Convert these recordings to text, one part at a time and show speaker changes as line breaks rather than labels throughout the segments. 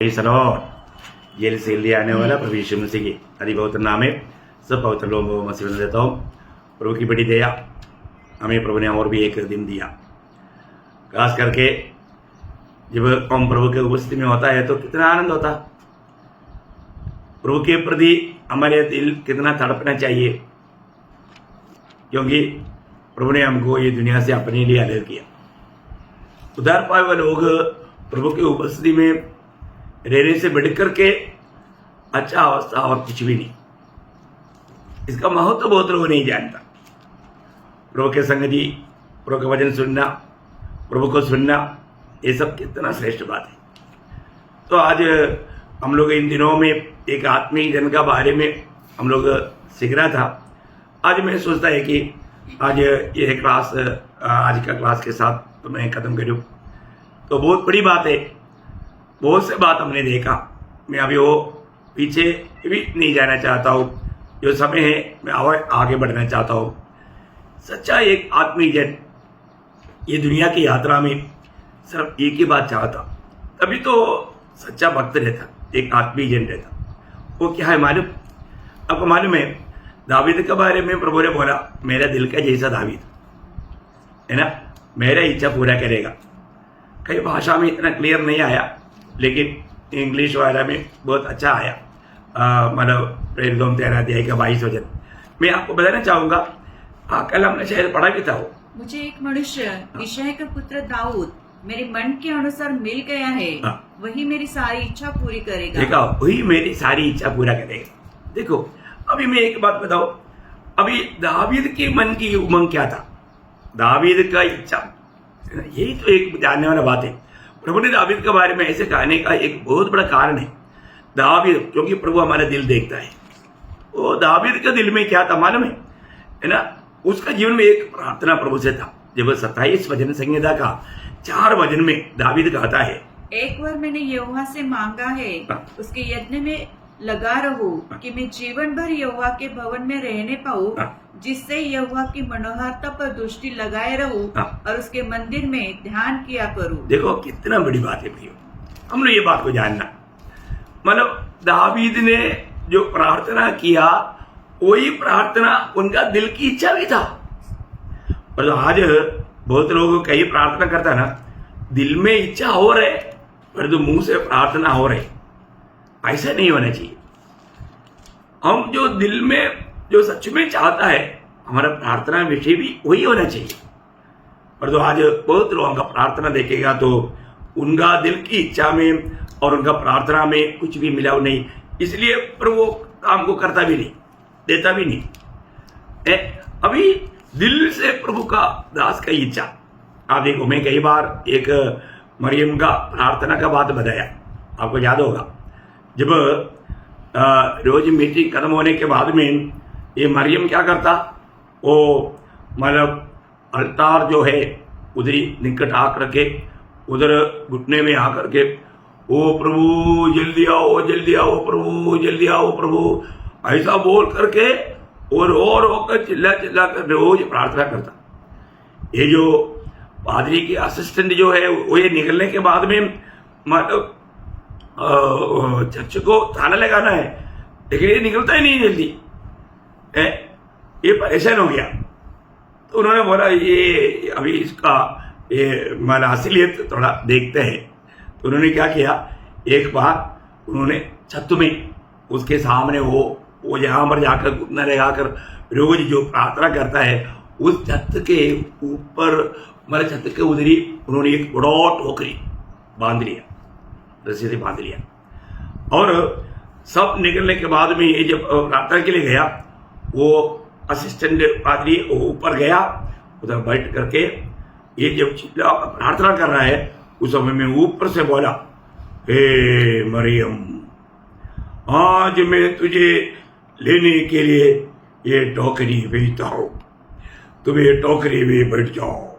सनो जेल से ले आने वाला प्रभु यीशु मसीह की अति पवित्र नाम में सब पवित्र लोगों को मसीह बना देता हूँ। प्रभु की बड़ी दया हमें प्रभु ने और भी एक दिन दिया। खास करके जब हम प्रभु के उपस्थिति में होता है तो कितना आनंद होता। प्रभु के प्रति हमारे दिल कितना तड़पना चाहिए, क्योंकि प्रभु ने हमको ये दुनिया से अपने लिए अलग किया। उधार पाए हुए लोग प्रभु की उपस्थिति में रहने से बढ़कर के अच्छा अवस्था और कुछ भी नहीं। इसका महत्व तो बहुत लोग नहीं जानता। प्रभु के संगति, प्रभु का वचन सुनना, प्रभु को सुनना, ये सब कितना श्रेष्ठ बात है। तो आज हम लोग इन दिनों में एक आत्मीय जन का बारे में हम लोग सीख रहा था। आज मैं सोचता है कि आज ये क्लास आज का क्लास के साथ तो मैं खत्म करूँ तो बहुत बड़ी बात है। बहुत से बात हमने देखा। मैं अभी वो पीछे भी नहीं जाना चाहता हूँ। जो समय है मैं और आगे बढ़ना चाहता हूँ। सच्चा एक आत्मीय जन ये दुनिया की यात्रा में सिर्फ एक ही बात चाहता, तभी तो सच्चा भक्त रहता, एक आत्मीय जन रहता। वो क्या है मालूम? आपको मालूम है दावीद के बारे में प्रभु ने बोला, मेरा दिल का जैसा दावीद है ना, मेरा इच्छा पूरा करेगा। कई भाषा में इतना क्लियर नहीं आया, लेकिन इंग्लिश वगैरह में बहुत अच्छा आया। मतलब प्रेरित 13 अध्याय का 22 वचन मैं आपको बताना चाहूंगा। कल हमने शायद पढ़ा भी था। वो
मुझे एक मनुष्य यिशै का पुत्र दाऊद मेरे मन के अनुसार मिल गया है। वही मेरी सारी इच्छा पूरी करेगा।
देखा, वही मेरी सारी इच्छा पूरा करेगा। देखो, अभी मैं एक बात बताऊं। अभी दावीद के मन की उमंग क्या था? दावीद का इच्छा, यही तो एक जानने वाला बात है। प्रभु ने दावीद के बारे में ऐसे कहने का एक बहुत बड़ा कारण है। दावीद, क्योंकि प्रभु हमारा दिल देखता है। वो दावीद के दिल में क्या था मालूम है ना? उसका जीवन में एक प्रार्थना प्रभु से था। जब 27 भजन संहिता का 4 भजन में दावीद कहता है,
एक बार मैंने यहोवा से मांगा है, उसके यज्ञ में लगा रहूं कि मैं जीवन भर यहोवा के भवन में रहने पाऊं, जिससे यहोवा की मनोहरता पर दृष्टि लगाए रहूं और उसके मंदिर में ध्यान किया करूं। देखो कितना बड़ी बात है भाइयों, हम लोग ये बात को जानना। मतलब दावीद ने जो प्रार्थना किया वही प्रार्थना उनका दिल की इच्छा भी था। पर आज बहुत लोग कई प्रार्थना करता ना, दिल में इच्छा हो रहे पर तो मुंह से प्रार्थना हो रही। ऐसा नहीं होना चाहिए। हम जो दिल में जो सच में चाहता है, हमारा प्रार्थना विषय भी वही होना चाहिए। पर तो आज बहुत लोगों का प्रार्थना देखेगा तो उनका दिल की इच्छा में और उनका प्रार्थना में कुछ भी मिलाव नहीं, इसलिए प्रभु काम को करता भी नहीं, देता भी नहीं। अभी दिल से प्रभु का दास का इच्छा। आप देखो, मैं कई बार एक मरियम का प्रार्थना का बात बताया, आपको याद होगा। जब रोज मीटिंग खत्म होने के बाद में ये मरियम क्या करता, वो मतलब अल्तार जो है उधर ही निकट आकर के उधर घुटने में आकर के, ओ प्रभु जल्दी आओ, जल्दी आओ प्रभु, जल्दी आओ प्रभु, ऐसा बोल करके और होकर चिल्ला चिल्ला कर रोज प्रार्थना करता। ये जो पादरी के असिस्टेंट जो है वो ये निकलने के बाद में मतलब चर्च को ताला लगाना है, लेकिन ये निकलता ही नहीं जल्दी। ये परेशान हो गया। तो उन्होंने बोला ये अभी इसका ये मतलब असलियत थोड़ा देखते हैं। तो उन्होंने क्या किया, एक बार उन्होंने छत में उसके सामने वो जहां पर जाकर घुटना लगाकर रोज जो प्रार्थना करता है, उस छत के ऊपर मतलब छत के उधर ही उन्होंने एक बड़ा टोकरी बांध लिया, रस्सी से बांध लिया। और सब निकलने के बाद में ये जब प्रार्थना के लिए गया, वो असिस्टेंट पादरी ऊपर गया, उधर बैठ करके ये जब चिल्ला प्रार्थना कर रहा है, उस समय में ऊपर से बोला, हे मरियम, आज मैं तुझे लेने के लिए ये टोकरी भेजता हूं, तुम ये टोकरी में बैठ जाओ।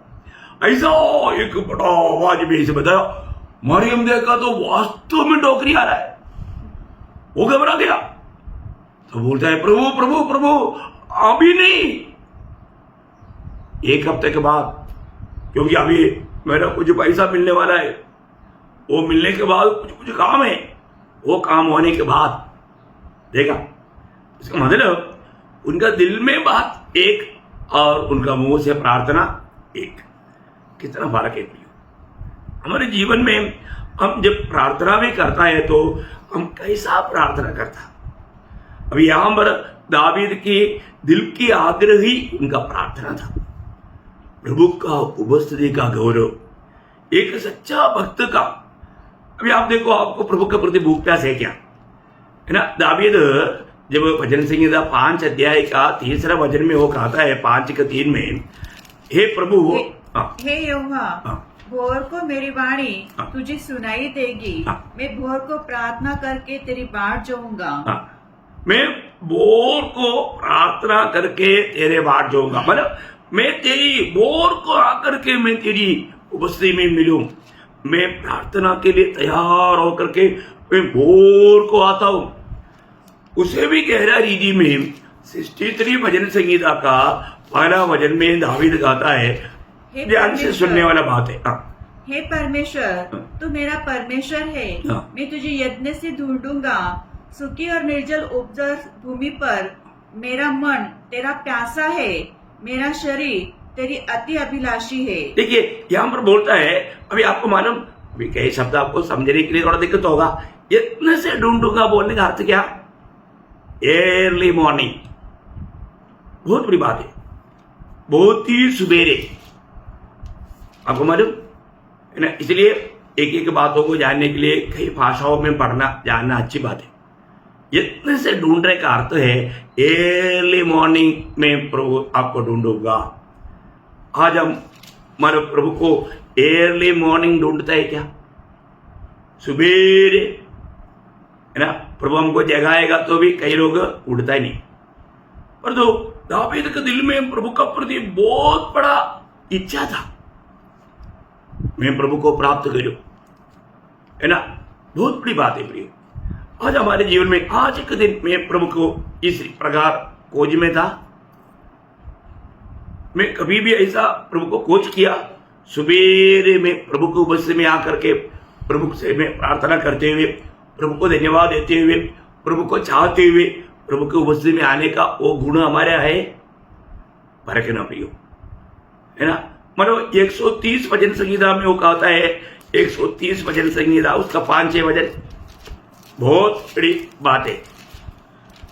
ऐसा एक बड़ा आवाज में इसे बताया। मरियम देखा तो वास्तव में टोकरी आ रहा है, वो घबरा गया। तो बोलता है, प्रभु प्रभु प्रभु, अभी नहीं, 1 हफ्ते के बाद, क्योंकि अभी मेरा कुछ पैसा मिलने वाला है।
वो मिलने के बाद कुछ कुछ काम है, वो काम होने के बाद देखा, इसका मतलब उनका दिल में बात एक और उनका मुंह से प्रार्थना एक। कितना फर्क है प्रियो। हमारे जीवन में हम जब प्रार्थना भी करता है तो हम कैसा प्रार्थना करता। अभी यहां पर दावीद की दिल की आग्रह ही उनका प्रार्थना था। प्रभु का उपस्थिति का गौरव, एक सच्चा भक्त का। अभी आप देखो, आपको प्रभु के प्रति भूख प्यास है क्या, है ना। दावीद जब भजन संहिता 5 अध्याय का 3रा वचन में वो कहता है 5:3 में, हे प्रभु,
हे यहोवा, भोर को मेरी वाणी
हाँ।
तुझे सुनाई देगी।
हाँ।
मैं भोर को प्रार्थना करके तेरी बाट जोऊंगा।
मैं भोर को प्रार्थना करके तेरे बाट जाऊंगा, मतलब मैं तेरी भोर को आकर के मैं तेरी उपस्थिति में मिलूं। मैं प्रार्थना के लिए तैयार होकर के मैं भोर को आता हूं। उसे भी गहरा रीति में 63 भजन संहिता का 1 वचन में दावीद गाता है, ध्यान से सुनने वाला बात है।
हे परमेश्वर, तू मेरा परमेश्वर है। मैं तुझे यज्ञ से ढूंढूंगा, सूखी और निर्जल उपजाऊ भूमि पर। मेरा मन तेरा प्यासा है, मेरा शरीर तेरी अति अभिलाषी है। देखिए
यहां पर बोलता है, अभी आपको मालूम, अभी कई शब्द आपको समझने के लिए थोड़ा दिक्कत होगा। यत्न से ढूंढूंगा बोलने का अर्थ क्या? अर्ली मॉर्निंग, बहुत बड़ी बात है, बहुत ही सुबेरे, आपको मालूम है ना। इसलिए एक एक बातों को जानने के लिए कई भाषाओं में पढ़ना जानना अच्छी बात है। यत्न से ढूंढने का अर्थ है अर्ली मॉर्निंग में प्रभु आपको ढूंढूंगा। आज हम हमारे प्रभु को अर्ली मॉर्निंग ढूंढता है क्या? सुबेरे, है ना। प्रभु हमको जगाएगा तो भी कई लोग उठता ही नहीं। पर तो दावीद के दिल में प्रभु का प्रति बहुत बड़ा इच्छा था, मैं प्रभु को प्राप्त करूं, है ना। बहुत बड़ी बात है प्रिय। आज हमारे जीवन में आज के दिन में प्रभु को इस प्रकार खोज में था। मैं कभी भी ऐसा प्रभु को खोज किया, सुबेरे में प्रभु को उपस्थिति में आकर के प्रभु से मैं प्रार्थना करते हुए, प्रभु को धन्यवाद देते हुए, प्रभु को चाहते हुए प्रभु की उपस्थिति में आने का वो गुण हमारे है, फर्क है ना प्रियो, है ना। मतलब 130 भजन संहिता में वो कहता है, 130 भजन संहिता उसका 5-6 वचन, बहुत बड़ी बात है।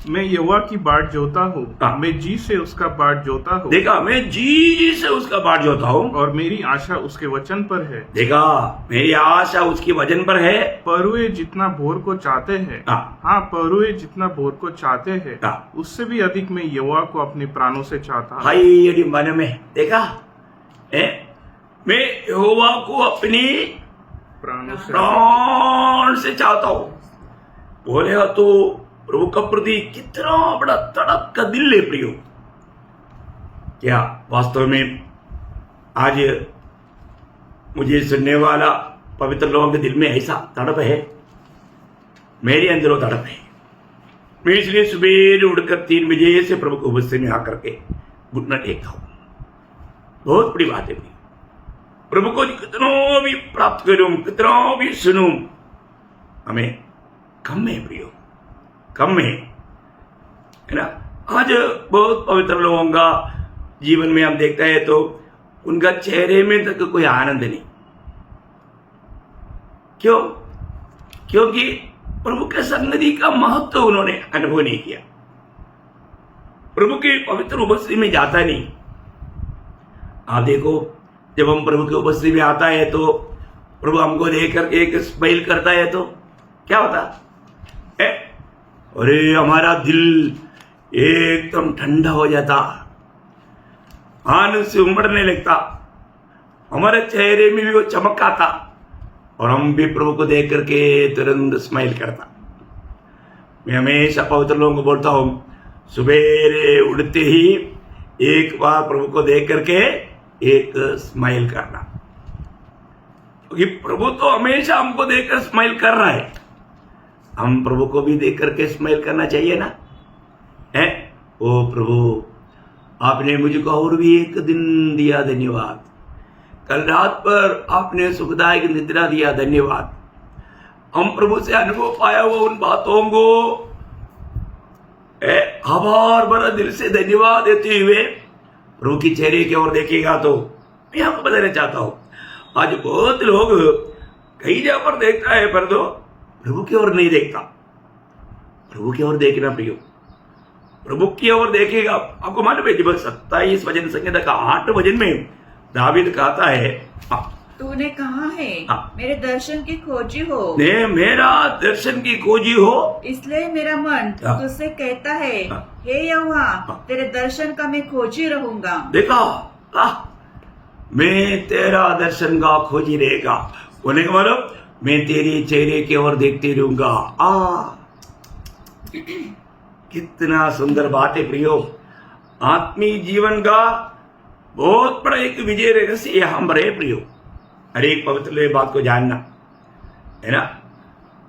मैं यहोवा की बाट जोता हूँ,
हाँ।
मैं जी से उसका बाट जोता हूँ।
देखा, मैं जी से उसका बाट जोता हूँ
और मेरी आशा उसके वचन पर है।
देखा, मेरी आशा उसके वचन पर है।
परुए जितना भोर को चाहते हैं, हाँ, परुए जितना भोर को चाहते हैं, उससे भी अधिक मैं यहोवा को अपने प्राणों से चाहता हूँ।
भाई यदि मन में देखा है, मैं यहोवा को अपनी प्राण से चाहता हूँ। बोलेगा तो प्रभु का प्रति कितना बड़ा तड़प का दिल है प्रियो। क्या वास्तव में आज मुझे सुनने वाला पवित्र लोगों के दिल में ऐसा तड़प है? मेरे अंदर वो तड़प है। मैं इसलिए सुबह उठकर 3 बजे से प्रभु को उपस्थिति में आकर के घुटना टेकता हूं। बहुत बड़ी बात है प्रियो। प्रभु को कितना भी प्राप्त करूं, कितना भी सुनूं, हमें कम है प्रियो, कम है ना। आज बहुत पवित्र लोगों का जीवन में हम देखते हैं तो उनका चेहरे में तक कोई आनंद नहीं। क्यों? क्योंकि प्रभु के सन्निधि का महत्व उन्होंने अनुभव नहीं किया। प्रभु की पवित्र उपस्थिति में जाता नहीं। आप देखो, जब हम प्रभु की उपस्थिति में आता है तो प्रभु हमको देख करके एक स्माइल करता है तो क्या होता है? अरे हमारा दिल एकदम ठंडा हो जाता, आनंद से उमड़ने लगता, हमारे चेहरे में भी वो चमक आता और हम भी प्रभु को देख करके तुरंत स्माइल करता। मैं हमेशा पवित्र लोगों को बोलता हूं, सुबेरे उठते ही एक बार प्रभु को देख करके एक स्माइल करना, क्योंकि प्रभु तो हमेशा हमको देखकर स्माइल कर रहा है। हम प्रभु को भी देख करके स्माइल करना चाहिए ना, है? ओ प्रभु, आपने मुझको और भी एक दिन दिया, धन्यवाद। कल रात पर आपने सुखदायक निद्रा दिया, धन्यवाद। हम प्रभु से अनुभव पाया हुआ उन बातों को आभार भरा दिल से धन्यवाद देते हुए प्रभु की चेहरे की ओर देखेगा। तो मैं आपको बताना चाहता हूं, आज बहुत लोग कई जगह पर देखता है पर तो प्रभु की ओर नहीं देखता। प्रभु की ओर देखना प्रियो, प्रभु की ओर देखेगा। आपको मालूम है जब 27 वचन संहिता का 8 वचन में दावीद कहता है,
तूने कहा है मेरे दर्शन की खोजी हो,
ने मेरा दर्शन की खोजी हो,
इसलिए मेरा मन तुझसे कहता है, हे यहोवा तेरे दर्शन का मैं खोजी रहूंगा।
देखा मैं तेरा दर्शन का खोजी रहेगा, बोले का मतलब मैं तेरे चेहरे की ओर देखते रहूंगा। कितना सुंदर बात है प्रियो। आत्मीय जीवन का बहुत बड़ा एक विजय रहस्य यहां पर है प्रियो। हर एक पवित्र बात को जानना है ना,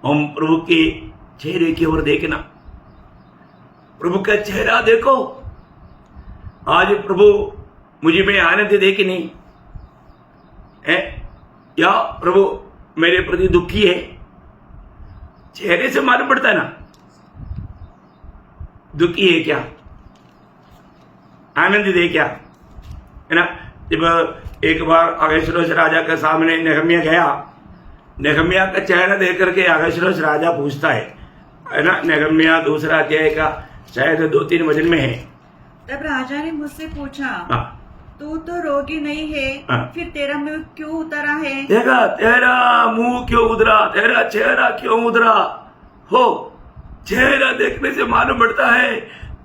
हम प्रभु के चेहरे की ओर देखना, प्रभु का चेहरा देखो। आज प्रभु मुझे में आनंद दे कि नहीं है, या प्रभु मेरे प्रति दुखी है, चेहरे से मालूम पड़ता है ना दुखी है क्या, आनंद दे क्या, है ना। जब एक बार अहश्वेरोश राजा के सामने नेहम्याह गया, नेहम्याह का चेहरा देख करके अहश्वेरोश राजा पूछता है ना, नेहम्याह 2 अध्याय का शायद 2-3 वचन में है।
तब राजा ने मुझसे पूछा, तू तो रोगी नहीं है, फिर तेरा मुंह क्यों उतरा है?
देखा, तेरा मुंह क्यों उतरा, तेरा चेहरा क्यों उतरा हो। चेहरा देखने से मालूम पड़ता है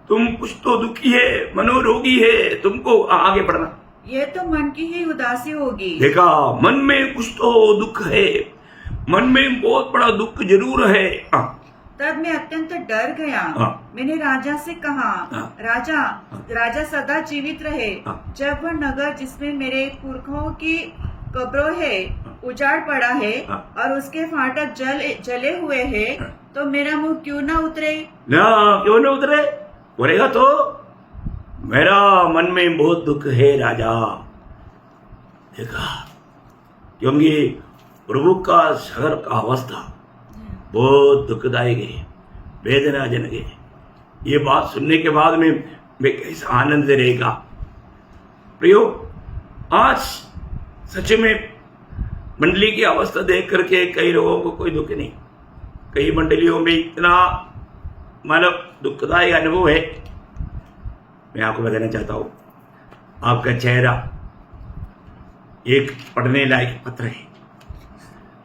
तुम कुछ तो दुखी है, मनोरोगी है। तुमको आगे बढ़ना,
ये तो मन की ही उदासी होगी।
देखा, मन में कुछ तो दुख है, मन में बहुत बड़ा दुख जरूर है।
तब मैं अत्यंत डर गया। मैंने राजा से कहा, राजा सदा जीवित रहे। जब वह नगर जिसमें मेरे पुरखों की कब्रों है उजाड़ पड़ा है और उसके फाटक जले हुए हैं, तो मेरा मुंह क्यों ना उतरे?
क्यों ना उतरे, बोलेगा तो मेरा मन में बहुत दुख है राजा। देखा, क्योंकि प्रभु का शहर का अवस्था बहुत दुखदायक है, वेदनाजनक है। ये बात सुनने के बाद में कैसा आनंद रहेगा प्रियो। आज सच में मंडली की अवस्था देख करके कई लोगों को कोई दुख नहीं, कई मंडलियों में इतना मतलब दुखदायक अनुभव है। मैं आपको बताना चाहता हूं, आपका चेहरा एक पढ़ने लायक पत्र है।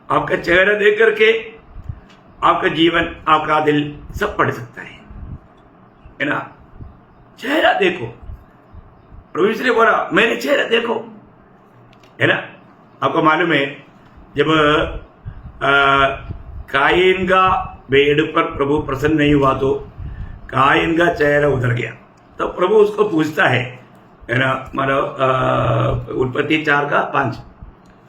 आपका चेहरा देख करके आपका जीवन, आपका दिल सब पढ़ सकता है ना। चेहरा देखो, प्रभु ने बोला मेरे चेहरा देखो, है ना। आपको मालूम है जब कायीन का भेड़ पर प्रभु प्रसन्न नहीं हुआ तो कायीन का चेहरा उधर गया, तो प्रभु उसको पूछता है ना, मतलब उत्पत्ति 4:5।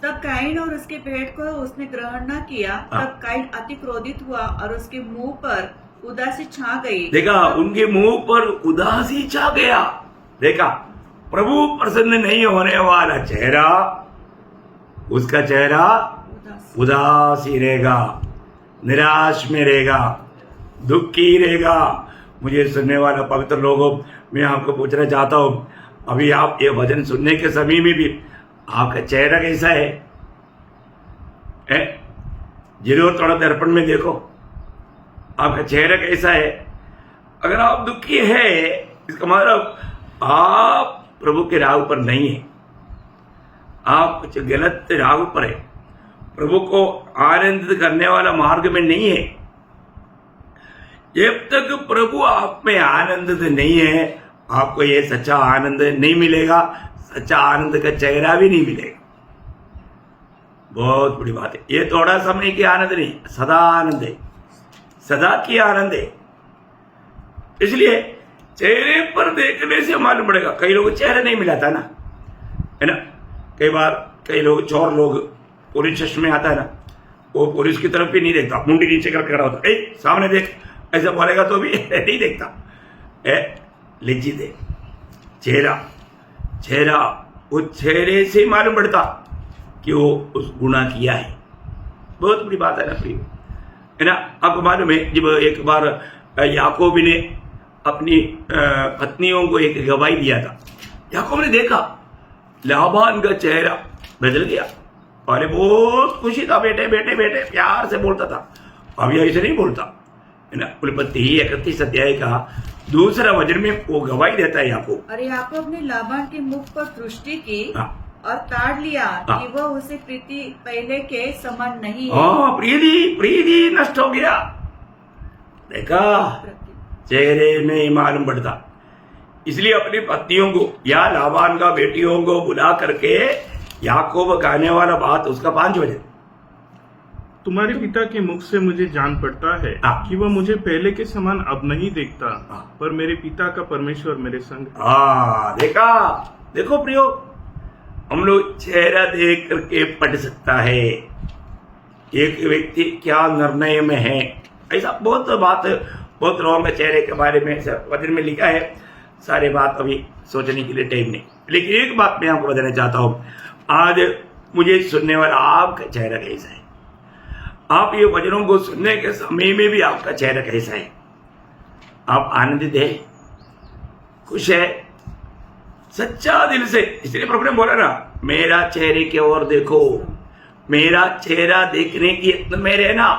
तब कायीन और उसके भेड़ को उसने ग्रहण न किया। तब कायीन अति क्रोधित हुआ और उसके मुंह पर उदासी छा गई।
देखा, उनके मुंह पर उदासी छा गया। देखा, प्रभु प्रसन्न नहीं होने वाला चेहरा, उसका चेहरा उदासी रहेगा, निराश में रहेगा, दुखी रहेगा। मुझे सुनने वाला पवित्र लोगों, मैं आपको पूछना चाहता हूं, अभी आप ये वचन सुनने के समय में भी आपका चेहरा कैसा है? जरूर थोड़ा दर्पण में देखो, आपका चेहरा कैसा है। अगर आप दुखी है, इसका मतलब आप प्रभु के राह पर नहीं है, आप कुछ गलत राह पर है, प्रभु को आनंदित करने वाला मार्ग में नहीं है। जब तक प्रभु आप में आनंदित नहीं है, आपको ये सच्चा आनंद नहीं मिलेगा, सच्चा आनंद का चेहरा भी नहीं मिलेगा। बहुत बड़ी बात है। ये थोड़ा समय की आनंद नहीं, सदा आनंद है, सदा की आनंद है। इसलिए चेहरे पर देखने से मालूम पड़ेगा। कई लोग चेहरा नहीं मिलाता ना, है ना। कई बार कई लोग, चोर लोग, पुलिस स्टेशन में आता है ना, वो पुलिस की तरफ भी नहीं देखता, मुंडी नीचे कर खड़ा होता, सामने देख, ऐसा बोलेगा तो भी नहीं देखता। लज्जित है चेहरा, वो चेहरे से मालूम पड़ता कि वो उस गुनाह किया है। बहुत बड़ी बात है ना प्रिय। है ना। आपको मालूम है जब एक बार याकूब ने अपनी पत्नियों को एक गवाही दिया था, याकूब ने देखा लाबान का चेहरा बदल गया, अरे बहुत खुशी था, बेटे बेटे बेटे प्यार से बोलता था, अब यह ऐसे नहीं बोलता, है ना। उत्पत्ति 31 अध्याय का दूसरा वचन में वो गवाही देता है याकूब।
और याकूब ने लाबान के मुख पर दृष्टि की और ताड़ लिया कि वह उसे प्रीति पहले के समान नहीं है।
प्रीति नष्ट हो गया। देखा, चेहरे में मालूम पड़ता। इसलिए अपनी पत्नियों को या लाबान का बेटियों को बुला करके याकूब कहने वाला बात उसका 5 वचन,
तुम्हारे पिता के मुख से मुझे जान पड़ता है कि वह मुझे पहले के समान अब नहीं देखता, पर मेरे पिता का परमेश्वर मेरे संग है।
देखा, देखो प्रियो, हम लोग चेहरा देख करके पढ़ सकता है एक व्यक्ति क्या निर्णय में है। ऐसा बहुत लोगों के चेहरे के बारे में वचन में लिखा है, सारे बात अभी सोचने के लिए टाइम नहीं। लेकिन एक बात मैं आपको बताना चाहता हूं, आज मुझे सुनने वाला आपका चेहरा कैसा है? आप ये वचनों को सुनने के समय में भी आपका चेहरा कैसा है? आप आनंदित है, खुश है, सच्चा दिल से? इसलिए प्रभु ने बोला ना, मेरा चेहरे की ओर देखो, मेरा चेहरा देखने की यत्न में रहना।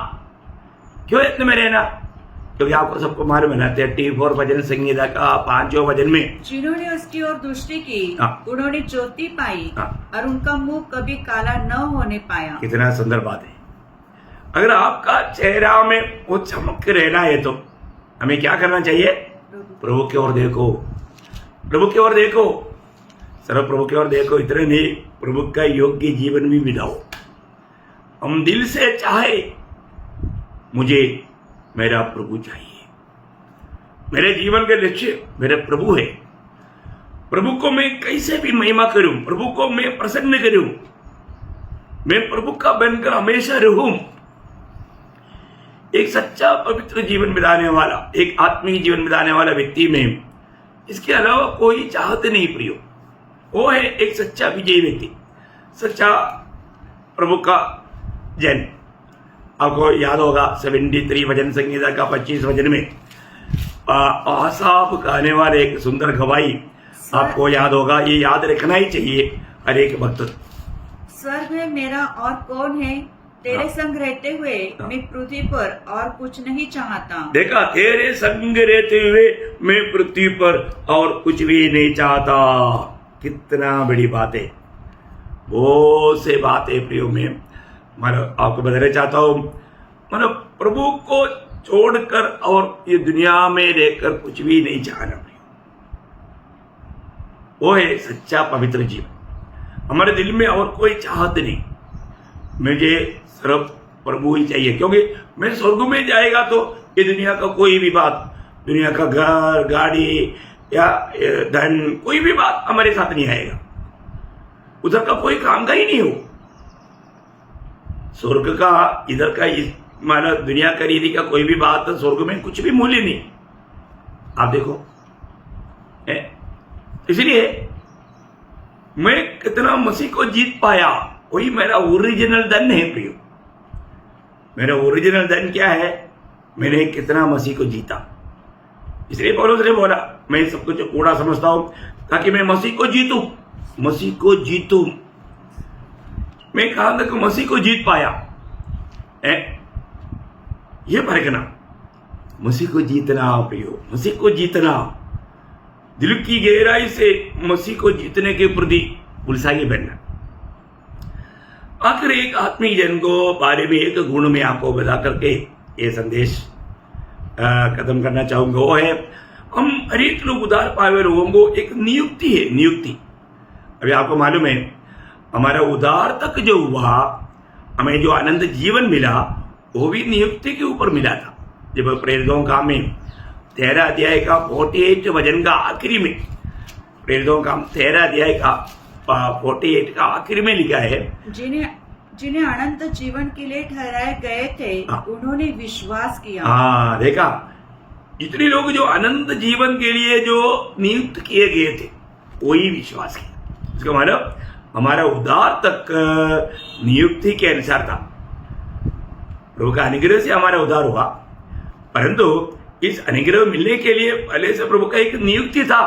क्यों यत्न में रहना? क्योंकि आपको सबको मालूम है ना, 34 भजन संहिता का 5वां भजन में,
जिन्होंने उसकी ओर दृष्टि की उन्होंने ज्योति पाई और उनका मुंह कभी काला न होने पाया।
कितना सुंदर बात है। अगर आपका चेहरा में वो चमक रहना है तो हमें क्या करना चाहिए? प्रभु की ओर देखो, प्रभु की ओर देखो, सर्व प्रभु की ओर देखो। इतने नहीं, प्रभु का योग्य जीवन भी बिताओ। हम दिल से चाहे मुझे मेरा प्रभु चाहिए, मेरे जीवन के लक्ष्य मेरे प्रभु है, प्रभु को मैं कैसे भी महिमा करूं, प्रभु को मैं प्रसन्न करूं, मैं प्रभु का बनकर हमेशा रहूं। एक सच्चा पवित्र जीवन बिताने वाला, एक आत्मिक जीवन बिताने वाला व्यक्ति में इसके अलावा कोई चाहते नहीं प्रियो। वो है एक सच्चा विजयी व्यक्ति, सच्चा प्रभु का जन। आपको याद होगा 73 भजन संहिता का 25 भजन में आसाफ कहने वाले एक सुंदर गवाही आपको याद होगा। ये याद रखना ही चाहिए हर एक भक्त।
स्वर्ग में मेरा और कौन है, तेरे संग रहते हुए मैं पृथ्वी पर और कुछ नहीं चाहता। देखा,
तेरे संग रहते हुए मैं पृथ्वी पर और कुछ भी नहीं चाहता। कितना बड़ी बात है, बहुत से बातें प्रियो में मतलब आपको बताना चाहता हूं। मतलब प्रभु को छोड़कर और ये दुनिया में रहकर कुछ भी नहीं चाहना, वो है सच्चा पवित्र जीवन। हमारे दिल में और कोई चाहत नहीं, मुझे सिर्फ प्रभु ही चाहिए। क्योंकि मैं स्वर्ग में जाएगा तो ये दुनिया का कोई भी बात, दुनिया का घर गाड़ी या धन, कोई भी बात हमारे साथ नहीं आएगा। उधर का कोई काम का ही नहीं हो। स्वर्ग का, इधर का, माना दुनिया का रीति का कोई भी बात, स्वर्ग में कुछ भी मूल्य नहीं। आप देखो, इसलिए मैं कितना मसीह को जीत पाया, वही मेरा ओरिजिनल धन है प्रियो। मेरा ओरिजिनल धन क्या है? मैंने कितना मसीह को जीता। इसलिए पौलुस ने बोला, मैं सब कुछ कूड़ा समझता हूं ताकि मैं मसीह को जीतूं, मसीह को जीतूं। मैं कहां तक मसीह को जीत पाया है, ये परखना। मसीह को जीतना प्रियो, मसीह को जीतना, दिल की गहराई से मसीह को जीतने के प्रति उत्साही बनना। आखिर एक आत्मिक जन को बारे में एक गुण में आपको बता करके ये संदेश खत्म करना चाहूंगा। वो है, हम हरेक लोग उधार पाए हुए लोगों को एक नियुक्ति है, नियुक्ति। अभी आपको मालूम है, हमारा उधार तक जो हुआ, हमें जो आनंद जीवन मिला, वो भी नियुक्ति के ऊपर मिला था। जब प्रेरितों का में 13 अध्याय का 48 वचन का आखिरी में, प्रेरितों का 13 अध्याय का 48 का आखिरी में लिखा है,
जिन्हें अनंत जीवन के लिए ठहराए गए थे उन्होंने विश्वास किया।
हाँ, देखा, जितने लोग जो अनंत जीवन के लिए जो नियुक्त किए गए थे वही विश्वास किया। इसका मतलब हमारा उद्धार तक नियुक्ति के अनुसार था। प्रभु का अनुग्रह से हमारा उद्धार हुआ, परंतु इस अनुग्रह मिलने के लिए पहले से प्रभु का एक नियुक्ति था।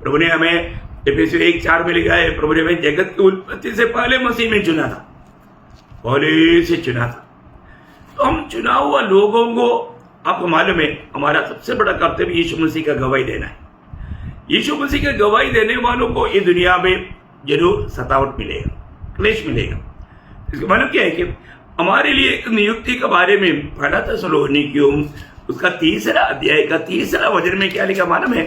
प्रभु ने हमें एफेसियों 1:4 में लिखा है, प्रभु ने हमें जगत की उत्पत्ति से पहले मसीह में चुना था, पहले से चुना था। तो हम चुना हुआ लोगों को, आपको मालूम है हमारा सबसे बड़ा कर्तव्य यीशु मसीह का गवाही देना है। यीशु मसीह का गवाही देने वालों को ये दुनिया में जरूर सतावट मिलेगा, क्लेश मिलेगा। इसका मतलब क्या है कि हमारे लिए एक नियुक्ति के बारे में पहला थिस्सलुनीकियों उसका 3 अध्याय का 3 वचन में क्या लिखा मालूम है?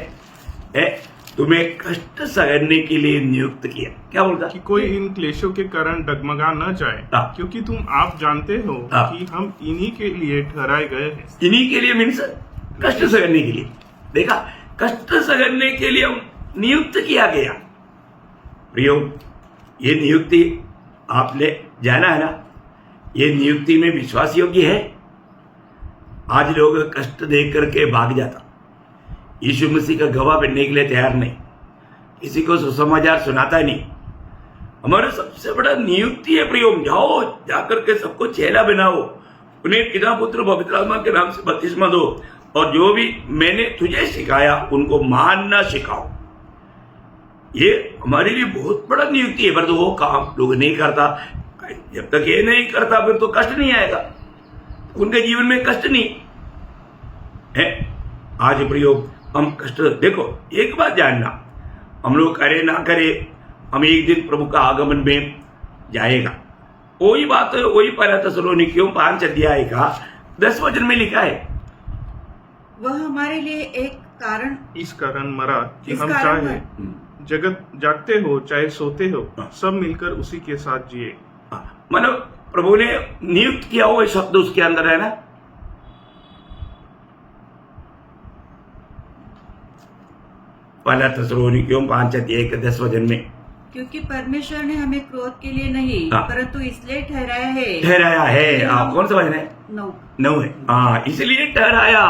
तुम्हें कष्ट सहने के लिए नियुक्त किया। क्या बोलता?
कि कोई इन क्लेशों के कारण डगमगा न जाए, क्योंकि आप जानते हो कि हम इन्हीं के लिए ठहराए गए हैं।
इन्हीं के लिए मीन्स कष्ट सहने के लिए। देखा, कष्ट सहने के लिए हम नियुक्त किया गया। प्रियो, ये नियुक्ति आपने जाना है ना, ये नियुक्ति में विश्वास योग्य है। आज लोग कष्ट देख करके भाग जाता, यीशु मसीह का गवाह बनने के लिए तैयार नहीं, किसी को सुसमाचार सुनाता नहीं। हमारा सबसे बड़ा नियुक्ति है प्रियो, जाओ जाकर के सबको चेला बनाओ, उन्हें पिता पुत्र पवित्र आत्मा के नाम से बपतिस्मा दो, और जो भी मैंने तुझे सिखाया उनको मानना सिखाओ। ये हमारे लिए बहुत बड़ा नियुक्ति है, पर तो वो काम लोग नहीं करता। जब तक ये नहीं करता फिर तो कष्ट नहीं आएगा, उनके जीवन में कष्ट नहीं है। आज प्रियो, हम कष्ट देखो, एक बात जानना, हम लोग करे ना करे, हम एक दिन प्रभु का आगमन में जाएगा। वही बात है, वही पहला थिस्सलुनीकियों 5 अध्याय का 10 वचन में लिखा है,
वह हमारे लिए एक कारण,
इस कारण मरा कि
इस
हम
कारण
चाहे जगत जागते हो चाहे सोते हो सब मिलकर उसी के साथ जिए।
मतलब प्रभु ने नियुक्त किया हुआ शब्द उसके अंदर है ना। पहला थिस्सलुनीकियों 5 अध्याय के 10 वचन में,
क्योंकि परमेश्वर ने हमें क्रोध के लिए नहीं परंतु इसलिए ठहराया है।
कौन सा वचन है? 9 है। इसलिए ठहराया,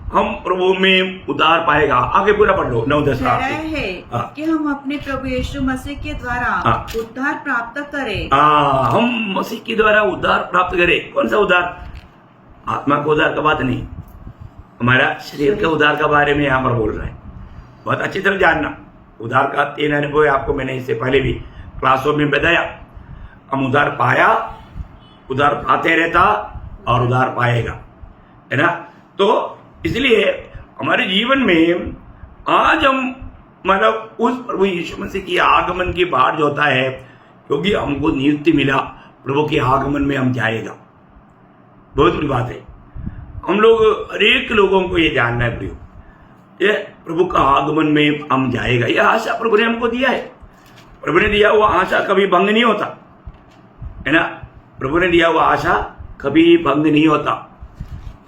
हम प्रभु में उद्धार पाएगा। आगे पूरा पढ़ लो, 9-10
ठहराया है कि हम अपने प्रभु यीशु मसीह के द्वारा उद्धार प्राप्त करें।
हम मसीह के द्वारा उद्धार प्राप्त करें। कौन सा उद्धार? आत्मा का उद्धार का बात नहीं, हमारा शरीर के उद्धार का बारे में यहाँ पर बोल रहा है। बहुत अच्छी तरह जानना, उद्धार का 3 अनुभव है, आपको मैंने इससे पहले भी क्लासों में बताया। हम उद्धार पाया, उद्धार पाते रहता और उद्धार पाएगा, है ना। तो इसलिए हमारे जीवन में आज हम मतलब उस प्रभु यीशु मसीह की आगमन की बाट जो होता है, क्योंकि हमको नियुक्ति मिला, प्रभु के आगमन में हम जाएगा। बहुत बड़ी बात है, हम लोग हरेक लोगों को ये जानना है प्रियो, ये प्रभु का आगमन में हम जाएगा। यह आशा प्रभु ने हमको दिया है। प्रभु ने दिया हुआ आशा कभी भंग नहीं होता, है ना। प्रभु ने दिया हुआ आशा कभी भंग नहीं होता।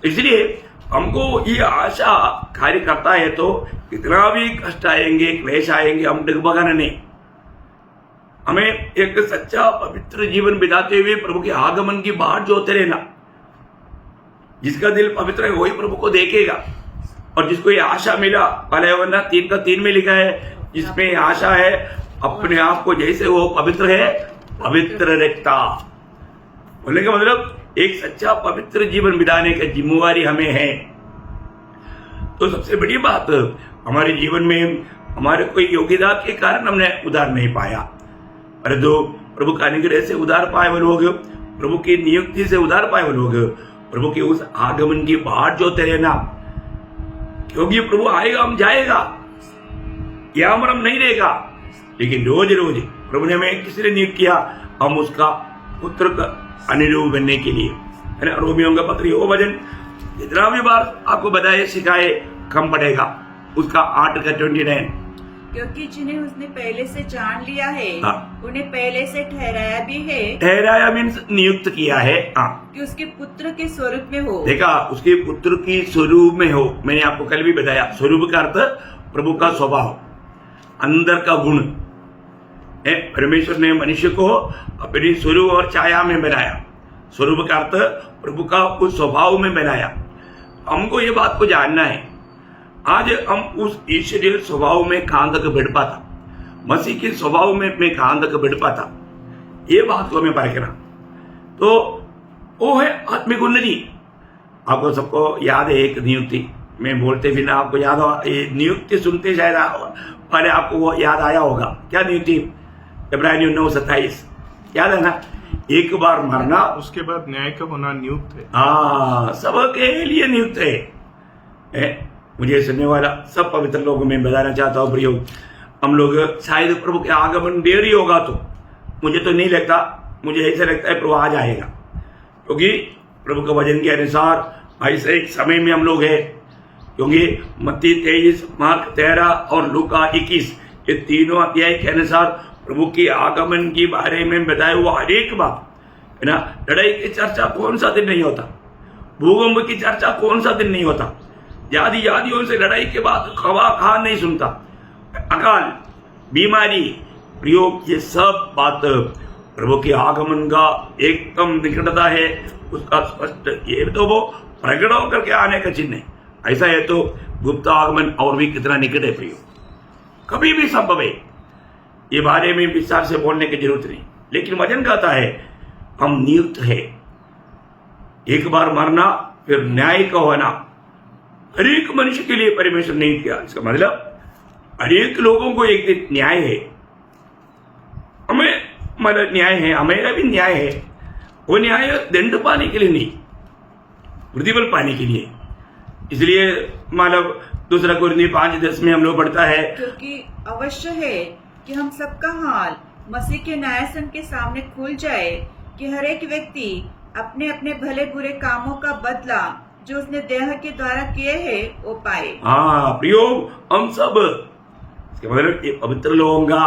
इसलिए हमको ये आशा कार्य करता है, तो कितना भी कष्ट आएंगे, क्लेश आएंगे, हम डगमगाना नहीं। हमें एक सच्चा पवित्र जीवन बिताते हुए प्रभु के आगमन की बाट जोते रहना। जिसका दिल पवित्र है वही प्रभु को देखेगा। और जिसको ये आशा मिला, पहले वरना 3:3 में लिखा है, जिसमें आशा है अपने आप को जैसे वो पवित्र है पवित्र रखता। बोलने का मतलब एक सच्चा पवित्र जीवन बिताने की जिम्मेवारी हमें है। तो सबसे बड़ी बात, हमारे जीवन में हमारे कोई योग्यता के कारण हमने उद्धार नहीं पाया, पर जो प्रभु का अनुग्रह से उद्धार पाए वो लोग, प्रभु की नियुक्ति से उद्धार पाए वो लोग, प्रभु के उस आगमन की बाट जोते रहना। क्योंकि प्रभु आएगा, हम जाएगा, यहाँ पर हम नहीं रहेगा, लेकिन रोज रोज प्रभु ने हमें किसने नियुक्त किया? हम उसका पुत्र का अनुरूप बनने के लिए, है ना। रोमियों का पत्र वो वचन जितना भी बार आपको बताए सिखाए कम पड़ेगा, उसका 8:29।
क्योंकि जिन्हें उसने पहले से जान लिया है उन्हें पहले से ठहराया भी है।
ठहराया मीन्स नियुक्त किया है,
कि उसके पुत्र के स्वरूप में हो।
देखा, उसके पुत्र की स्वरूप में हो। मैंने आपको कल भी बताया, स्वरूप का अर्थ प्रभु का स्वभाव, अंदर का गुण है। परमेश्वर ने मनुष्य को अपनी स्वरूप और छाया में बनाया। स्वरूप का अर्थ प्रभु का उस स्वभाव में बनाया। हमको ये बात को जानना है। आज हम उस ईश्वरीय स्वभाव में कहां तक बढ़ पाता, मसीह के स्वभाव में मैं कहां तक बढ़ पाता, ये बात को हमें परखना। तो वो है आत्मिक उन्नति। आपको सबको याद है एक नियुक्ति, मैं बोलते भी ना आपको याद हो, ये नियुक्ति सुनते शायद पहले आपको वो याद आया होगा। क्या नियुक्ति? इब्रानियों 9:27 याद है ना? एक बार मरना
उसके बाद न्याय का होना नियुक्त है।
हाँ, सबके लिए नियुक्त है। मुझे सुनने वाला सब पवित्र लोगों में बताना चाहता हूँ प्रियो, हम लोग शायद प्रभु के आगमन देरी होगा तो मुझे तो नहीं लगता, मुझे ऐसा लगता है प्रभु आ जाएगा, क्योंकि प्रभु के वचन के अनुसार ऐसे एक समय में हम लोग हैं। क्योंकि मत्ती 23, मार्क 13 और लूका 21 ये तीनों अध्याय के अनुसार प्रभु के आगमन के बारे में बताया हुआ हर एक बात है ना। लड़ाई की चर्चा कौन सा दिन नहीं होता, भूकंप की चर्चा कौन सा दिन नहीं होता, जातियों से लड़ाई के बाद खवा खा नहीं सुनता, अकाल, बीमारी, प्रयोग, ये सब बात प्रभु के आगमन का एकदम निकटता है, उसका स्पष्ट ये तो वो प्रकट होकर के आने का चिन्ह है। ऐसा है तो गुप्त आगमन और भी कितना निकट है प्रियो, कभी भी संभव है। ये बारे में विस्तार से बोलने की जरूरत नहीं, लेकिन वचन कहता है हम नियुक्त है। एक बार मरना फिर न्याय का होना हर एक मनुष्य के लिए परमेश्वर नहीं किया। इसका मतलब हर एक लोगों को एक दिन न्याय है। हमें मतलब न्याय है, हमेरा भी न्याय है। वो न्याय दंड पाने के लिए नहीं, प्रतिफल पाने के लिए। इसलिए मतलब दूसरा कुरिन्थियों 5:10 में हम लोग पढ़ता है,
क्योंकि अवश्य है कि हम सबका हाल मसीह के न्यायासन के सामने खुल जाए कि हर एक व्यक्ति अपने अपने भले बुरे कामों का बदला जो उसने देह के द्वारा किए हैं वो पाए।
हाँ प्रियो, हम सब, इसके मतलब ये पवित्र लोगों का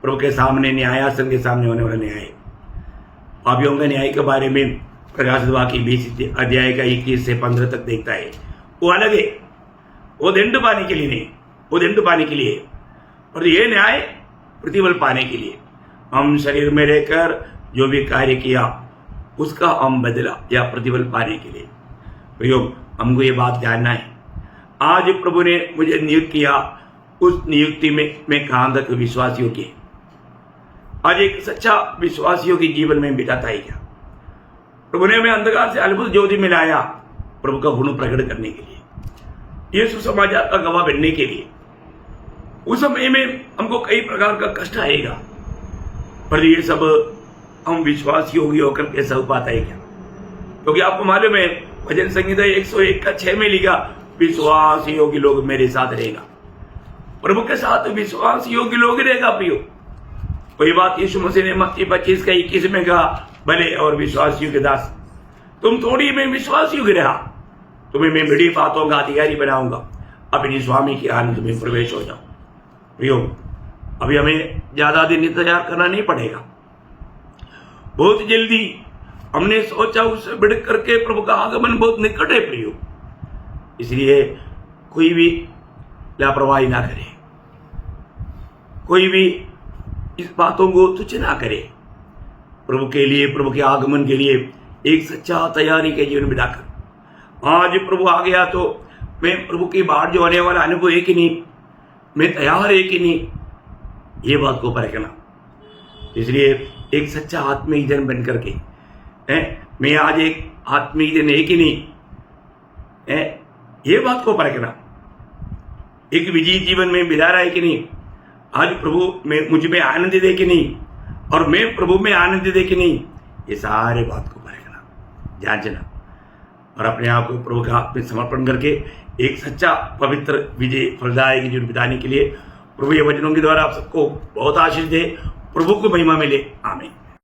प्रभु के सामने न्यायासन के सामने होने वाला न्याय, पापियों का न्याय के बारे में प्रकाशित वाक्य 20 अध्याय का 21 से 15 तक देखता है। वो अलग है, वो दंड पाने के लिए नहीं, वो दंड पाने के लिए, और ये न्याय प्रतिफल पाने के लिए। हम शरीर में रहकर जो भी कार्य किया उसका हम बदला या प्रतिफल पाने के लिए। प्रयोग, हमको ये बात जानना है। आज प्रभु ने मुझे नियुक्त किया, उस नियुक्ति में मैं कहां तक विश्वासियों की, आज एक सच्चा विश्वासियों के जीवन में बिताता है क्या? प्रभु ने हमें अंधकार से अद्भुत ज्योति में लाया, प्रभु का गुण प्रकट करने के लिए, यीशु समाचार का गवाह बनने के लिए। उस समय में हमको कई प्रकार का कष्ट आएगा, पर ये सब हम विश्वासी योगी होकर के सह पाता है क्या? क्योंकि आपको मालूम है भजन संहिता 101 का 6 में लिखा, विश्वास योगी लोग मेरे साथ रहेगा। प्रभु के साथ विश्वास योगी लोग रहेगा प्रियो। कोई बात यीशु मसीह ने मत्ती 25 का 21 में कहा, भले और विश्वास योग्य दास, तुम थोड़ी में विश्वास योग्य रहा, तुम्हें मैं बड़ी बातों का अधिकारी बनाऊंगा, अपनी स्वामी के आनंद में प्रवेश हो जाओ। प्रियो, अभी हमें ज्यादा दिन इंतजार करना नहीं पड़ेगा, बहुत जल्दी हमने सोचा उससे बढ़ करके प्रभु का आगमन बहुत निकट है प्रियो। इसलिए कोई भी लापरवाही ना करे, कोई भी इस बातों को तुच्छ ना करे। प्रभु के लिए, प्रभु के आगमन के लिए एक सच्चा तैयारी के जीवन बिताकर, आज प्रभु आ गया तो मैं प्रभु की बाढ़ जो आने वाला अनुभव है कि नहीं, मैं तैयार है कि नहीं, ये बात को परखना। इसलिए एक सच्चा आत्मीय जन बन करके मैं आज एक आत्मीय जन है कि नहीं, ये बात को परखना। एक विजयी जीवन में बिता रहा है कि नहीं, आज प्रभु में मुझ में आनंद दे कि नहीं, और मैं प्रभु में आनंद दे कि नहीं, ये सारे बात को परखना, जांचना, और अपने आप को प्रभु के हाथ में समर्पण करके एक सच्चा पवित्र विजय फलदायक जीवन बिताने के लिए प्रभु ये वचनों के द्वारा आप सबको बहुत आशीष दे, प्रभु को महिमा मिले। आमीन।